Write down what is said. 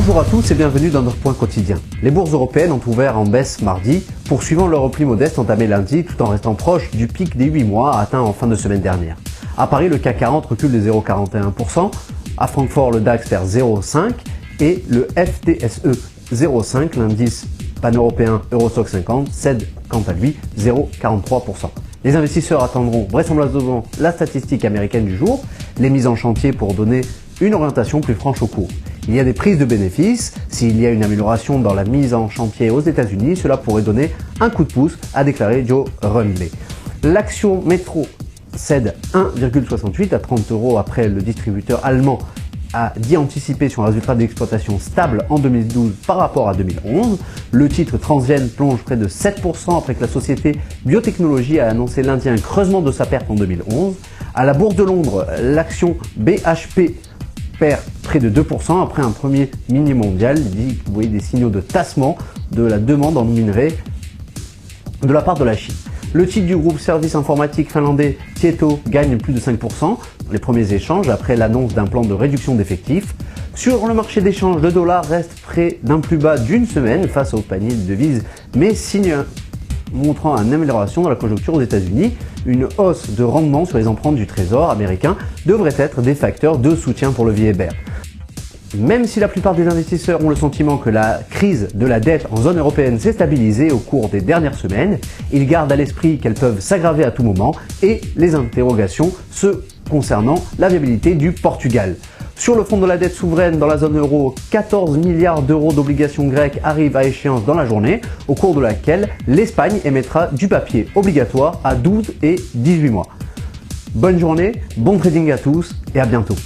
Bonjour à tous et bienvenue dans notre point quotidien. Les bourses européennes ont ouvert en baisse mardi, poursuivant leur repli modeste entamé lundi tout en restant proche du pic des 8 mois atteint en fin de semaine dernière. À Paris, le CAC 40 recule de 0,41%, à Francfort, le DAX perd 0,5% et le FTSE 0,5, l'indice pan-européen Eurostoxx 50, cède quant à lui 0,43%. Les investisseurs attendront vraisemblablement la statistique américaine du jour, les mises en chantier pour donner une orientation plus franche au cours. Il y a des prises de bénéfices. S'il y a une amélioration dans la mise en chantier aux États-Unis, cela pourrait donner un coup de pouce, a déclaré Joe Rundley. L'action Metro cède 1,68 à 30 € après le distributeur allemand a dit anticiper son résultat d'exploitation stable en 2012 par rapport à 2011. Le titre Transgene plonge près de 7% après que la société Biotechnologie a annoncé lundi un creusement de sa perte en 2011. À la Bourse de Londres, l'action BHP perd près de 2% après un premier mini mondial. Il dit que vous voyez des signaux de tassement de la demande en minerais de la part de la Chine. Le titre du groupe service informatique finlandais Tieto gagne plus de 5% dans les premiers échanges après l'annonce d'un plan de réduction d'effectifs. Sur le marché d'échange, le dollar reste près d'un plus bas d'une semaine face au panier de devises, mais signe montrant une amélioration dans la conjoncture aux États-Unis. Une hausse de rendement sur les emprunts du Trésor américain devrait être des facteurs de soutien pour le levier vert. Même si la plupart des investisseurs ont le sentiment que la crise de la dette en zone européenne s'est stabilisée au cours des dernières semaines, ils gardent à l'esprit qu'elles peuvent s'aggraver à tout moment et les interrogations concernant la viabilité du Portugal. Sur le front de la dette souveraine dans la zone euro, 14 milliards d'euros d'obligations grecques arrivent à échéance dans la journée, au cours de laquelle l'Espagne émettra du papier obligatoire à 12 et 18 mois. Bonne journée, bon trading à tous et à bientôt.